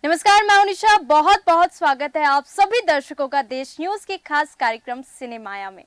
नमस्कार, मैं निशा। बहुत बहुत स्वागत है आप सभी दर्शकों का देश न्यूज के खास कार्यक्रम सिनेमाया में।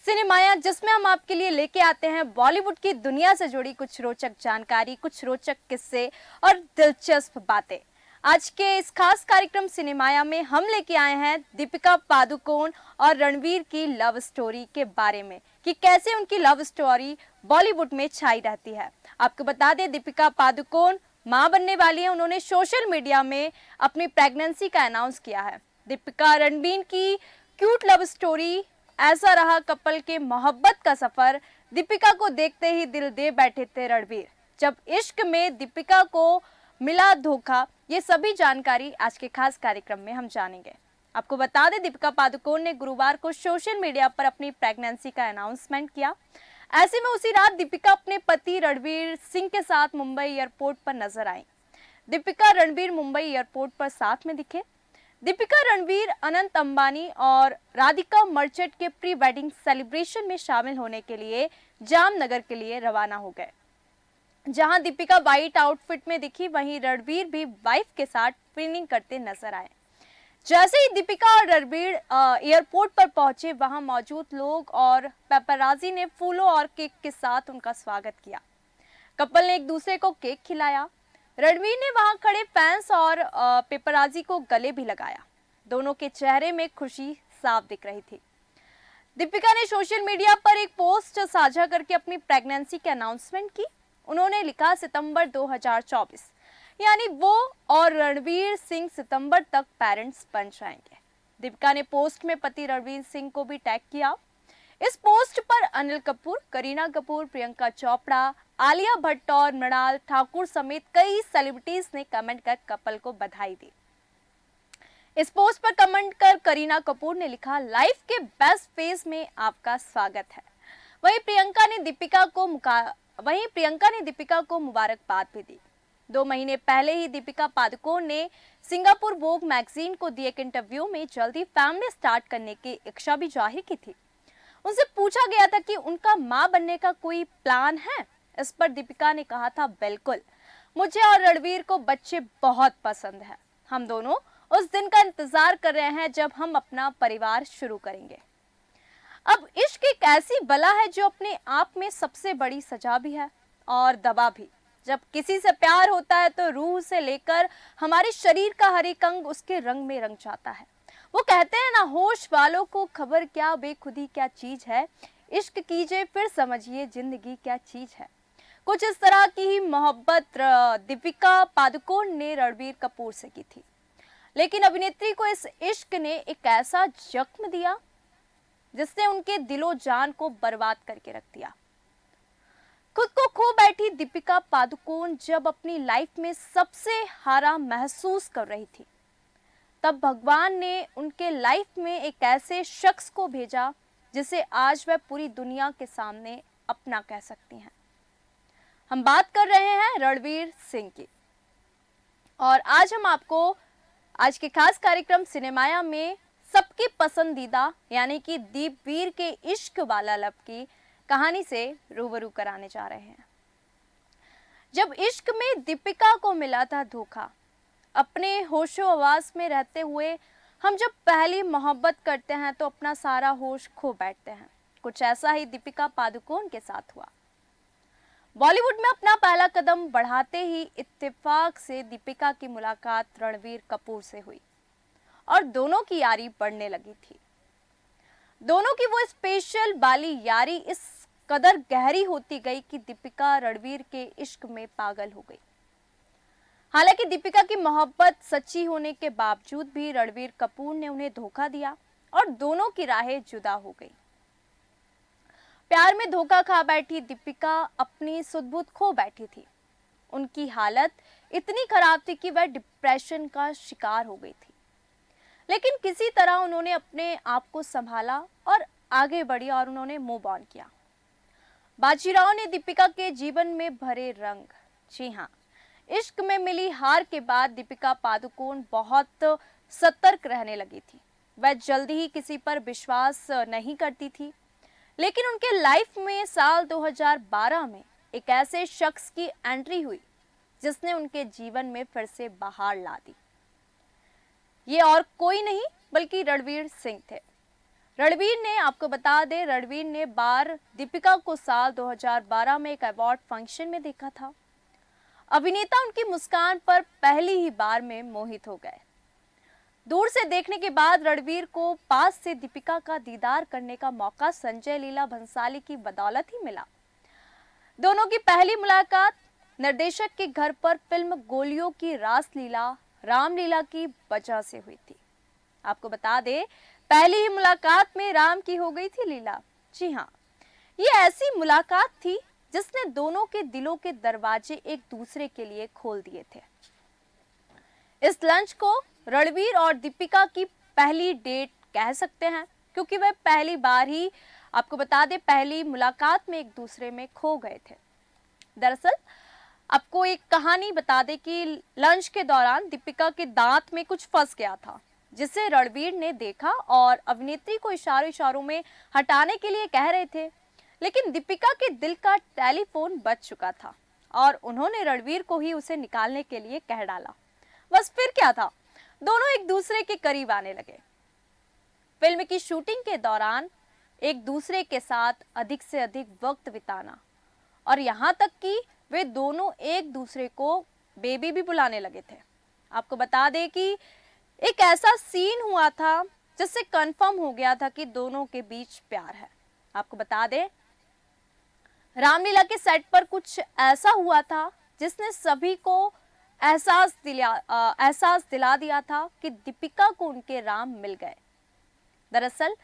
सिनेमाया, जिसमें हम आपके लिए लेके आते हैं बॉलीवुड की दुनिया से जुड़ी कुछ रोचक जानकारी, कुछ रोचक किस्से और दिलचस्प बातें। आज के इस खास कार्यक्रम सिनेमाया में हम लेके आए हैं दीपिका पादुकोण और रणवीर की लव स्टोरी के बारे में कि कैसे उनकी लव स्टोरी बॉलीवुड में छाई रहती है। आपको बता दें, दीपिका पादुकोण मां बनने वाली है। उन्होंने सोशल मीडिया में अपनी प्रेगनेंसी का अनाउंस किया है। दीपिका रणबीर की क्यूट लव स्टोरी, ऐसा रहा कपल के मोहब्बत का सफर। दीपिका को देखते ही दिल दे बैठे थे रणबीर। जब इश्क में दीपिका को मिला धोखा, ये सभी जानकारी आज के खास कार्यक्रम में हम जानेंगे। आपको बता दें, दीपिका पादुकोण ने गुरुवार को सोशल मीडिया पर अपनी प्रेगनेंसी का अनाउंसमेंट किया। ऐसे में उसी रात दीपिका अपने पति रणवीर सिंह के साथ मुंबई एयरपोर्ट पर नजर आई। दीपिका रणवीर मुंबई एयरपोर्ट पर साथ में दिखे। दीपिका रणवीर अनंत अंबानी और राधिका मर्चेंट के प्री वेडिंग सेलिब्रेशन में शामिल होने के लिए जामनगर के लिए रवाना हो गए। जहां दीपिका व्हाइट आउटफिट में दिखी, वहीं रणवीर भी वाइफ के साथ ट्विनिंग करते नजर आए। जैसे ही दीपिका और रणबीर एयरपोर्ट पर पहुंचे, वहां मौजूद लोग और पेपराजी ने फूलों और केक के साथ उनका स्वागत किया। कपल ने एक दूसरे को केक खिलाया। रणबीर ने वहां खड़े फैंस और पेपराजी को गले भी लगाया। दोनों के चेहरे में खुशी साफ दिख रही थी। दीपिका ने सोशल मीडिया पर एक पोस्ट साझा करके अपनी प्रेगनेंसी के अनाउंसमेंट की। उन्होंने लिखा, सितंबर 2024, यानी वो और रणवीर सिंह सितंबर तक पेरेंट्स बन जाएंगे। दीपिका ने पोस्ट में पति रणवीर सिंह को भी टैग किया। इस पोस्ट पर अनिल कपूर, करीना कपूर, प्रियंका चोपड़ा, आलिया भट्ट और मृणाल ठाकुर समेत कई सेलिब्रिटीज ने कमेंट कर कपल को बधाई दी। इस पोस्ट पर कमेंट कर करीना कपूर ने लिखा, लाइफ के बेस्ट फेज में आपका स्वागत है। वहीं प्रियंका ने दीपिका को मुबारकबाद भी दी। 2 महीने पहले ही दीपिका पादुकोण ने सिंगापुर वोग मैगजीन को दिए एक इंटरव्यू में जल्दी फैमिली स्टार्ट करने की इच्छा भी जाहिर की थी। उनसे पूछा गया था कि उनका मां बनने का कोई प्लान है। इस पर दीपिका ने कहा था, बिल्कुल, मुझे और रणवीर को बच्चे बहुत पसंद है। हम दोनों उस दिन का इंतजार कर रहे हैं जब हम अपना परिवार शुरू करेंगे। अब इश्क एक ऐसी बला है जो अपने आप में सबसे बड़ी सजा भी है और दवा भी। जब किसी से प्यार होता है तो रूह से लेकर हमारे शरीर का हर एक अंग उसके रंग में रंग जाता है। वो कहते हैं ना, होश वालों को खबर क्या बेखुदी क्या चीज है, इश्क कीजिए फिर समझिए जिंदगी क्या चीज है। कुछ इस तरह की ही मोहब्बत दीपिका पादुकोण ने रणबीर कपूर से की थी। लेकिन अभिनेत्री को इस इश्क ने एक ऐसा जख्म दिया जिसने उनके दिलो जान को बर्बाद करके रख दिया। खुद को खो बैठी दीपिका पादुकोण जब अपनी लाइफ में सबसे हारा महसूस कर रही थी, तब भगवान ने उनके लाइफ में एक ऐसे शख्स को भेजा जिसे आज वह पूरी दुनिया के सामने अपना कह सकती हैं। हम बात कर रहे हैं रणवीर सिंह की। और आज हम आपको आज के खास कार्यक्रम सिनेमाया में सबकी पसंदीदा यानी कि दीपवीर के इश्क वाला लब की कहानी से रूबरू कराने जा रहे हैं। जब इश्क में दीपिका को मिला था धोखा, अपने होशो हवास में रहते हुए हम जब पहली मोहब्बत करते हैं तो अपना सारा होश खो बैठते हैं। कुछ ऐसा ही दीपिका पादुकोण के साथ हुआ। बॉलीवुड में अपना पहला कदम बढ़ाते ही इत्तेफाक से दीपिका की मुलाकात रणवीर कपूर से हुई और दोनों की यारी बढ़ने लगी थी। दोनों की वो स्पेशल वाली यारी इस कदर गहरी होती गई कि दीपिका रणवीर के इश्क में पागल हो गई। हालांकि दीपिका की मोहब्बत सच्ची होने के बावजूद भी रणवीर कपूर ने उन्हें धोखा दिया और दोनों की राहें जुदा हो गई। प्यार में धोखा खा बैठी दीपिका अपनी सुध-बुध खो बैठी थी। उनकी हालत इतनी खराब थी कि वह डिप्रेशन का शिकार हो गई थी। लेकिन किसी तरह उन्होंने अपने आप को संभाला और आगे बढ़ी और उन्होंने मूव ऑन किया। बाजीराव ने दीपिका के जीवन में भरे रंग। जी हाँ, इश्क में मिली हार के बाद दीपिका पादुकोण बहुत सतर्क रहने लगी थी। वह जल्दी ही किसी पर विश्वास नहीं करती थी। लेकिन उनके लाइफ में साल 2012 में एक ऐसे शख्स की एंट्री हुई जिसने उनके जीवन में फिर से बहार ला दी। ये और कोई नहीं बल्कि रणवीर सिंह थे। रणवीर ने, आपको बता दें, रणवीर ने बार दीपिका को साल 2012 में एक अवार्ड फंक्शन में देखा था। अभिनेता उनकी मुस्कान पर पहली ही बार में मोहित हो गए। दूर से देखने के बाद रणवीर को पास से दीपिका का दीदार करने का मौका संजय लीला भंसाली की बदौलत ही मिला। दोनों की पहली मुलाकात निर्देशक के घर पर फिल्म गोलियों की रासलीला रामलीला की वजह से हुई थी। आपको बता दें, पहली ही मुलाकात में राम की हो गई थी लीला। जी हाँ, ये ऐसी मुलाकात थी जिसने दोनों के दिलों के दरवाजे एक दूसरे के लिए खोल दिए थे। इस लंच को रणवीर और दीपिका की पहली डेट कह सकते हैं, क्योंकि वह पहली बार ही, आपको बता दें, पहली मुलाकात में एक दूसरे में खो गए थे। दरअसल आपको एक कहानी बता दें कि लंच के दौरान दीपिका के दांत में कुछ फंस गया था, जिसे रणवीर ने देखा और अभिनेत्री को इशारों इशारों में हटाने के लिए कह रहे थे, लेकिन दीपिका के दिल का टेलीफोन बज चुका था और उन्होंने रणवीर को ही उसे निकालने के लिए कह डाला। बस फिर क्या था, दोनों एक दूसरे के करीब आने लगे। फिल्म की शूटिंग के दौरान एक दूसरे के साथ अधिक से अधिक वक्त बिताना और यहाँ तक कि वे दोनों एक दूसरे को बेबी भी बुलाने लगे थे। आपको बता दें कि एक ऐसा सीन हुआ था जिससे कंफर्म हो गया था कि दोनों के बीच प्यार है। आपको बता दें, रामलीला के सेट पर कुछ ऐसा हुआ था जिसने सभी को एहसास दिला दिया था कि दीपिका को उनके राम मिल गए। दरअसल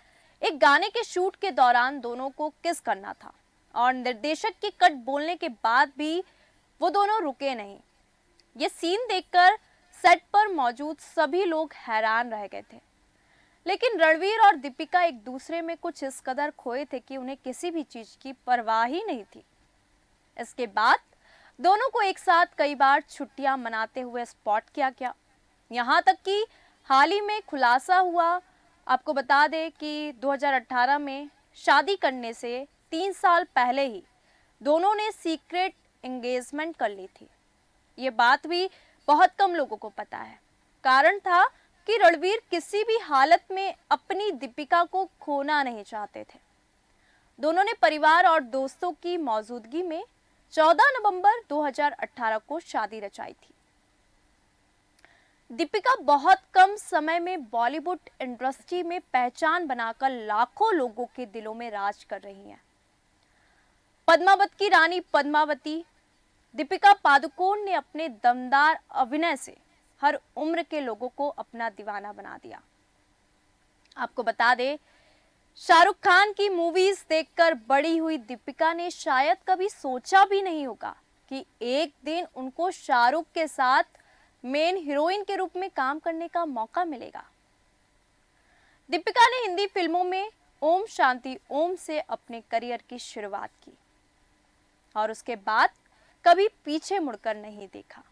एक गाने के शूट के दौरान दोनों को किस करना था और निर्देशक के कट बोलने के बाद भी वो दोनों रुके नहीं। ये सीन देखकर सेट पर मौजूद सभी लोग हैरान रह गए थे, लेकिन रणवीर और दीपिका एक दूसरे में कुछ इस कदर खोए थे कि उन्हें किसी भी चीज की परवाह ही नहीं थी। इसके बाद दोनों को एक साथ कई बार छुट्टियां मनाते हुए स्पॉट किया गया। यहाँ तक कि हाल ही में खुलासा हुआ, आपको बता दें कि 2018 में शादी करने से 3 साल पहले ही दोनों ने सीक्रेट एंगेजमेंट कर ली थी। ये बात भी बहुत कम लोगों को पता है। कारण था कि रणवीर किसी भी हालत में अपनी दीपिका को खोना नहीं चाहते थे। दोनों ने परिवार और दोस्तों की मौजूदगी में 14 नवंबर 2018 को शादी रचाई थी। दीपिका बहुत कम समय में बॉलीवुड इंडस्ट्री में पहचान बनाकर लाखों लोगं के दिलों में राज कर रही हैं। पद्मावत की रानी पद्मावती दीपिका पादुकोण ने अपने दमदार अभिनय से हर उम्र के लोगों को अपना दीवाना बना दिया। आपको बता दें, शाहरुख खान की मूवीज देखकर बड़ी हुई दीपिका ने शायद कभी सोचा भी नहीं होगा कि एक दिन उनको शाहरुख के साथ मेन हीरोइन के रूप में काम करने का मौका मिलेगा। दीपिका ने हिंदी फिल्मों में ओम शांति ओम से अपने करियर की शुरुआत की और उसके बाद कभी पीछे मुड़कर नहीं देखा।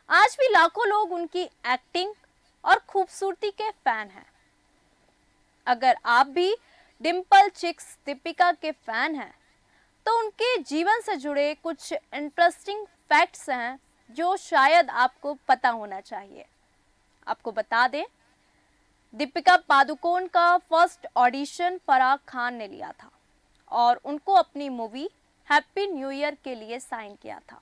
आज भी लाखों लोग उनकी एक्टिंग और खूबसूरती के फैन हैं। अगर आप भी डिम्पल चिक्स दीपिका के फैन हैं, तो उनके जीवन से जुड़े कुछ इंटरेस्टिंग फैक्ट्स हैं जो शायद आपको पता होना चाहिए। आपको बता दें, दीपिका पादुकोण का फर्स्ट ऑडिशन फराह खान ने लिया था और उनको अपनी मूवी हैप्पी न्यू ईयर के लिए साइन किया था।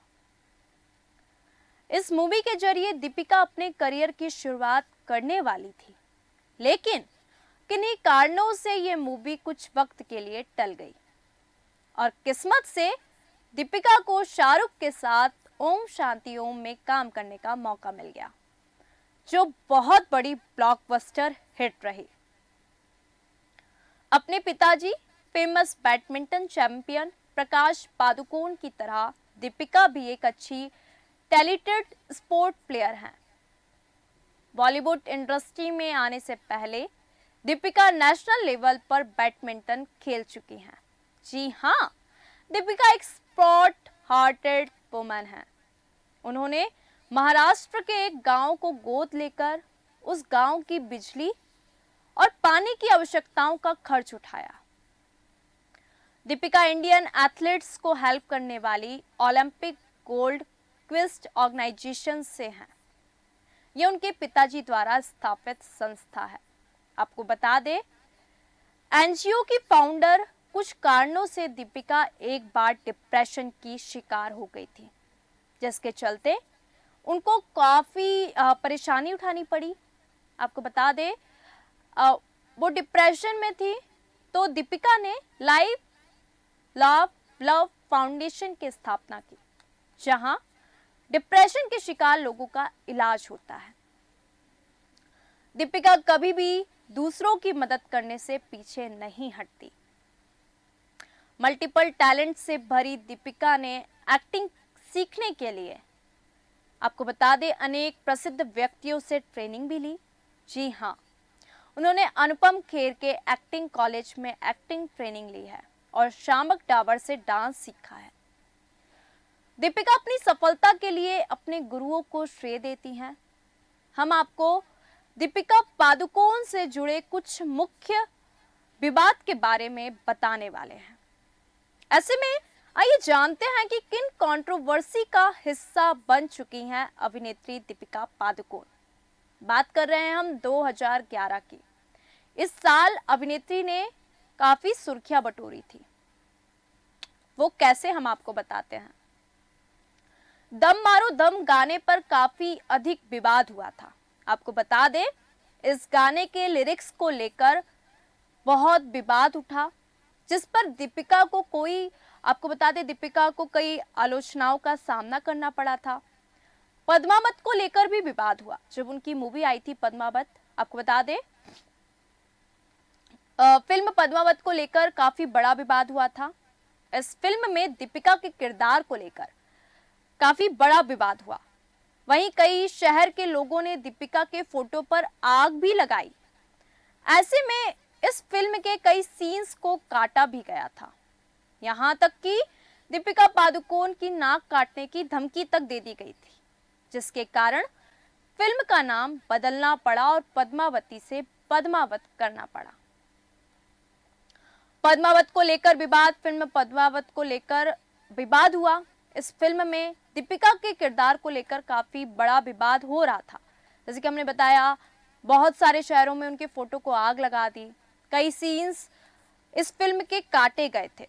इस मूवी के जरिए दीपिका अपने करियर की शुरुआत करने वाली थी, लेकिन किन्हीं कारणों से ये मूवी कुछ वक्त के लिए टल गई और किस्मत से दीपिका को शाहरुख के साथ ओम शांति ओम में काम करने का मौका मिल गया, जो बहुत बड़ी ब्लॉकबस्टर हिट रही। अपने पिताजी famous badminton champion Prakash Padukone की तरह दीपिका भी एक अच्छी टैलेंटेड स्पोर्ट प्लेयर हैं। बॉलीवुड इंडस्ट्री में आने से पहले दीपिका नेशनल लेवल पर बैडमिंटन खेल चुकी हैं। जी हाँ, दीपिका एक स्पोर्ट हार्टेड वुमन है। उन्होंने महाराष्ट्र के एक गांव को गोद लेकर उस गांव की बिजली और पानी की आवश्यकताओं का खर्च उठाया। दीपिका इंडियन एथलीट्स को हेल्प करने वाली ओलंपिक गोल्ड क्विस्ट ऑर्गेनाइजेशन से हैं। ये उनके पिताजी द्वारा स्थापित संस्था है। आपको बता दें, एनजीओ की फाउंडर कुछ कारणों से दीपिका एक बार डिप्रेशन की शिकार हो गई थी, जिसके चलते उनको काफी परेशानी उठानी पड़ी। आपको बता दें, वो डिप्रेशन में थी, तो दीपिका ने लाइफ लव लव फाउंडेशन की स्थापना की, जहां डिप्रेशन के शिकार लोगों का इलाज होता है। दीपिका कभी भी दूसरों की मदद करने से पीछे नहीं हटती। मल्टीपल टैलेंट से भरी दीपिका ने एक्टिंग सीखने के लिए, आपको बता दें, अनेक प्रसिद्ध व्यक्तियों से ट्रेनिंग भी ली। जी हाँ, उन्होंने अनुपम खेर के एक्टिंग कॉलेज में एक्टिंग ट्रेनिंग ली है और शामक डाबर से डांस सीखा है। दीपिका अपनी सफलता के लिए अपने गुरुओं को श्रेय देती हैं। हम आपको दीपिका पादुकोण से जुड़े कुछ मुख्य विवाद के बारे में बताने वाले हैं। ऐसे में आइए जानते हैं कि किन कंट्रोवर्सी का हिस्सा बन चुकी हैं अभिनेत्री दीपिका पादुकोण। बात कर रहे हैं हम 2011 की। इस साल अभिनेत्री ने काफी सुर्खियां बटोरी थी। वो कैसे, हम आपको बताते हैं। दम मारो दम गाने पर काफी अधिक विवाद हुआ था। आपको बता दें, इस गाने के लिरिक्स को लेकर बहुत विवाद उठा, जिस पर दीपिका को दीपिका को कई आलोचनाओं का सामना करना पड़ा था। पद्मावत को लेकर भी विवाद हुआ। जब उनकी मूवी आई थी पद्मावत, आपको बता दें, फिल्म पद्मावत को लेकर काफी बड़ा विवाद हुआ था। इस फिल्म में दीपिका के किरदार को लेकर काफी बड़ा विवाद हुआ। वहीं कई शहर के लोगों ने दीपिका के फोटो पर आग भी लगाई। ऐसे में इस फिल्म के कई सीन्स को काटा भी गया था। यहां तक कि दीपिका पादुकोण की नाक काटने की धमकी तक दे दी गई थी, जिसके कारण फिल्म का नाम बदलना पड़ा और पद्मावती से पद्मावत करना पड़ा। पद्मावत को लेकर विवाद, फिल्म पद्मावत को लेकर विवाद हुआ। इस फिल्म में दीपिका के किरदार को लेकर काफी बड़ा विवाद हो रहा था। जैसे कि हमने बताया, बहुत सारे शहरों में उनके फोटो को आग लगा दी। कई सीन्स इस फिल्म के काटे गए थे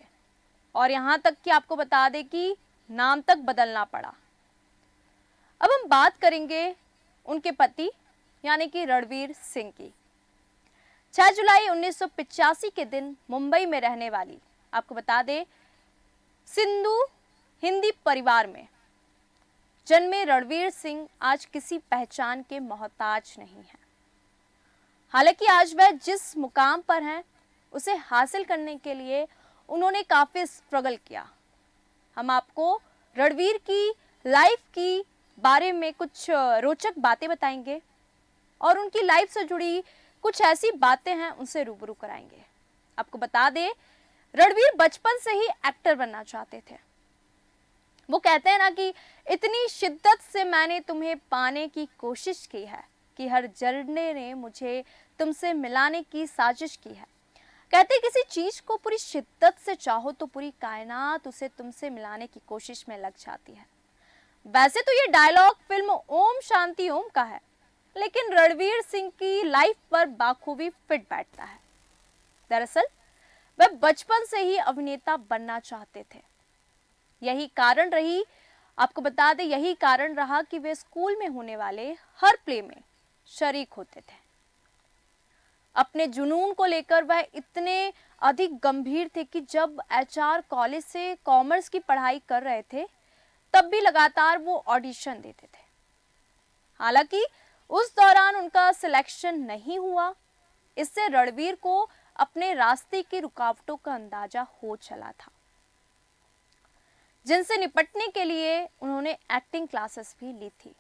और यहां तक कि आपको बता दें कि नाम तक बदलना पड़ा। अब हम बात करेंगे उनके पति यानी कि रणवीर सिंह की। 6 जुलाई 1985 के दिन मुंबई में रहने वाली, आपको बता दें, सिंधु हिंदी परिवार में जन्मे रणवीर सिंह आज किसी पहचान के मोहताज नहीं है। हालांकि आज वह जिस मुकाम पर हैं, उसे हासिल करने के लिए उन्होंने काफी स्ट्रगल किया। हम आपको रणवीर की लाइफ की बारे में कुछ रोचक बातें बताएंगे और उनकी लाइफ से जुड़ी कुछ ऐसी बातें हैं, उनसे रूबरू कराएंगे। आपको बता दें, रणवीर बचपन से ही एक्टर बनना चाहते थे। वो कहते हैं ना कि इतनी शिद्दत से मैंने तुम्हें पाने की कोशिश की है कि हर जरने ने मुझे तुमसे मिलाने की साजिश की है। कहते किसी चीज को पूरी शिद्दत से चाहो तो पूरी कायनात उसे तुमसे मिलाने की कोशिश में लग जाती है। वैसे तो ये डायलॉग फिल्म ओम शांति ओम का है, लेकिन रणवीर सिंह की लाइफ पर बाखूबी फिट बैठता है। दरअसल वह बचपन से ही अभिनेता बनना चाहते थे। यही कारण रहा कि वे स्कूल में होने वाले हर प्ले में शरीक होते थे। अपने जुनून को लेकर वह इतने अधिक गंभीर थे कि जब एचआर कॉलेज से कॉमर्स की पढ़ाई कर रहे थे, तब भी लगातार वो ऑडिशन देते थे। हालांकि उस दौरान उनका सिलेक्शन नहीं हुआ। इससे रणवीर को अपने रास्ते की रुकावटों का अंदाजा हो चला था, जिनसे निपटने के लिए उन्होंने एक्टिंग क्लासेस भी ली थी।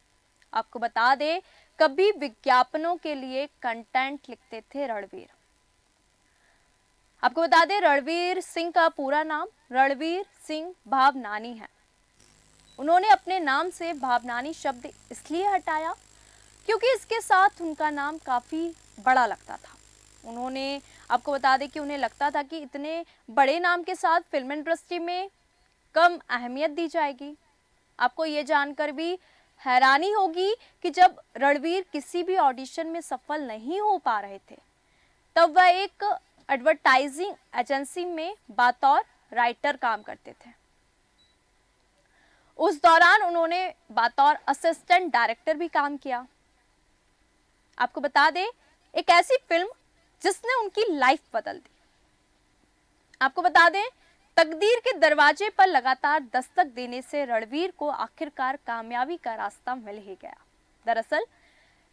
आपको बता दें, कभी विज्ञापनों के लिए कंटेंट लिखते थे रणवीर। आपको बता दें, रणवीर सिंह का पूरा नाम रणवीर सिंह भावनानी है। उन्होंने अपने नाम से भावनानी शब्द इसलिए हटाया क्योंकि इसके साथ उनका नाम काफी बड़ा लगता था। उन्होंने, आपको बता दें कि उन्हें लगता था कि इतने बड़े नाम के साथ फिल्म इंडस्ट्री में कम अहमियत दी जाएगी। आपको ये जानकर भी हैरानी होगी कि जब रणवीर किसी भी ऑडिशन में सफल नहीं हो पा रहे थे, तब वह एक एडवर्टाइजिंग एजेंसी में बतौर राइटर काम करते थे। उस दौरान उन्होंने बतौर असिस्टेंट डायरेक्टर भी काम किया। आपको बता दें, एक ऐसी फिल्म जिसने उनकी लाइफ बदल दी। आपको बता दें, तकदीर के दरवाजे पर लगातार दस्तक देने से रणवीर को आखिरकार कामयाबी का रास्ता मिल ही गया। दरअसल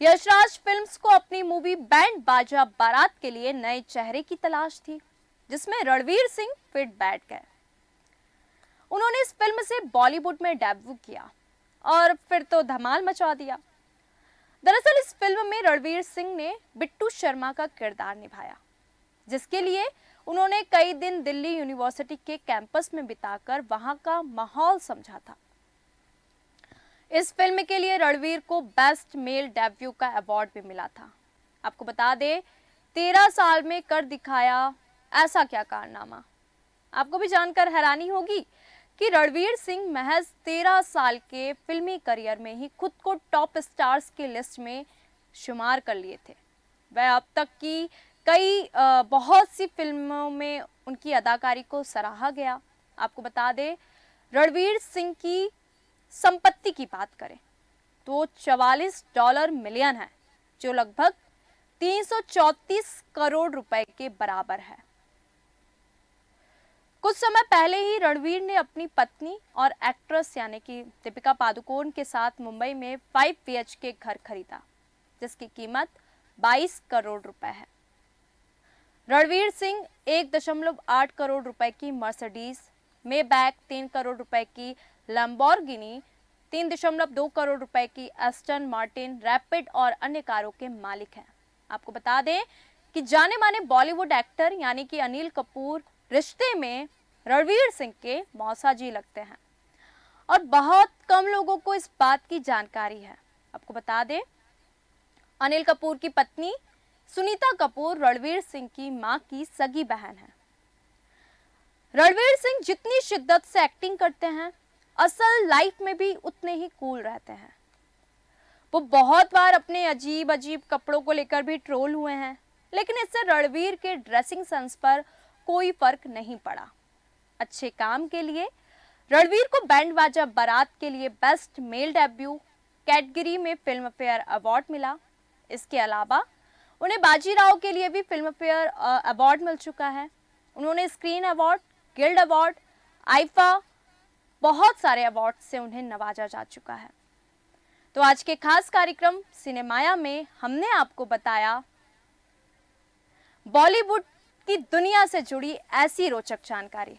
यशराज फिल्म्स को अपनी मूवी बैंड बाजा बारात के लिए नए चेहरे की तलाश थी, जिसमें रणवीर सिंह फिट बैठ गए। उन्होंने इस फिल्म से बॉलीवुड में डेब्यू किया और फिर तो धमाल मचा दिया। दरअसल इस फिल्म में रणवीर सिंह ने बिट्टू शर्मा का किरदार निभाया, जिसके लिए उन्होंने कई दिन दिल्ली यूनिवर्सिटी के कैंपस में बिताकर वहां का माहौल समझा था। इस फिल्म के लिए रणवीर को बेस्ट मेल डेब्यू का अवार्ड भी मिला था। आपको बता दें, 13 साल में कर दिखाया ऐसा क्या कारनामा। आपको भी जानकर हैरानी होगी कि रणवीर सिंह महज 13 साल के फिल्मी करियर में ही खुद को टॉप स्टार्स की लिस्ट में शुमार कर लिए थे। वह अब तक की कई बहुत सी फिल्मों में उनकी अदाकारी को सराहा गया। आपको बता दें, रणवीर सिंह की संपत्ति की बात करें तो $44 मिलियन है, जो लगभग 334 करोड़ रुपए के बराबर है। कुछ समय पहले ही रणवीर ने अपनी पत्नी और एक्ट्रेस यानी कि दीपिका पादुकोण के साथ मुंबई में 5 BHK घर खरीदा, जिसकी कीमत 22 करोड़ रुपए है। रणवीर सिंह 1.8 करोड़ रुपए की मर्सिडीज, मेबैक 3 करोड़ रुपए की लैम्बोर्गिनी, 3.2 करोड़ रुपए की एस्टन मार्टिन रैपिड और अन्य कारों के मालिक हैं। आपको बता दें कि जाने माने बॉलीवुड एक्टर यानी कि अनिल कपूर रिश्ते में रणवीर सिंह के मौसाजी लगते हैं और बहुत कम लोगों को इस बात की जानकारी है। आपको बता दें, अनिल कपूर की पत्नी सुनीता कपूर रणवीर सिंह की मां की सगी बहन है। रणवीर सिंह जितनी शिद्दत से एक्टिंग करते हैं, असल लाइफ में भी उतने ही कूल रहते हैं। वो बहुत बार अपने अजीब अजीब कपड़ों को लेकर भी ट्रोल हुए हैं, लेकिन इससे रणवीर के ड्रेसिंग सेंस पर कोई फर्क नहीं पड़ा। अच्छे काम के लिए रणवीर को बैंड बाजा बारात के लिए बेस्ट मेल डेब्यू कैटेगरी में फिल्म फेयर अवार्ड मिला। इसके अलावा उन्हें बाजीराव के लिए भी फिल्म फेयर अवार्ड मिल चुका है। उन्होंने screen award, guild award, IIFA, बहुत सारे अवार्ड से उन्हें नवाजा जा चुका है। तो आज के खास कार्यक्रम सिनेमाया में हमने आपको बताया बॉलीवुड की दुनिया से जुड़ी ऐसी रोचक जानकारी।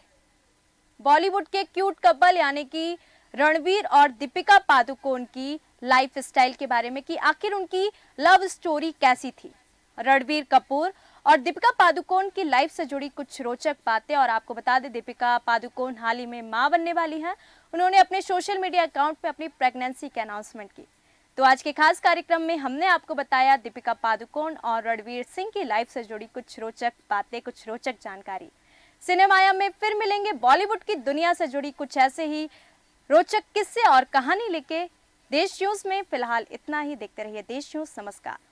बॉलीवुड के क्यूट कपल यानी कि रणवीर और दीपिका पादुकोण की लाइफ स्टाइल के बारे में कि आखिर उनकी लव स्टोरी कैसी थी। रणवीर कपूर और दीपिका पादुकोण की लाइफ से जुड़ी कुछ रोचक बातें। और आपको बता दें, दीपिका पादुकोण हाल ही में मां बनने वाली हैं। उन्होंने अपने सोशल मीडिया अकाउंट पे अपनी प्रेगनेंसी की अनाउंसमेंट की। तो आज के खास कार्यक्रम में हमने आपको बताया दीपिका पादुकोण और रणवीर सिंह की लाइफ से जुड़ी कुछ रोचक बातें, कुछ रोचक जानकारी। सिनेमाया में फिर मिलेंगे बॉलीवुड की दुनिया से जुड़ी कुछ ऐसे ही रोचक किस्से और कहानी लेके देश न्यूज में। फिलहाल इतना ही। देखते रहिए देश न्यूज। नमस्कार।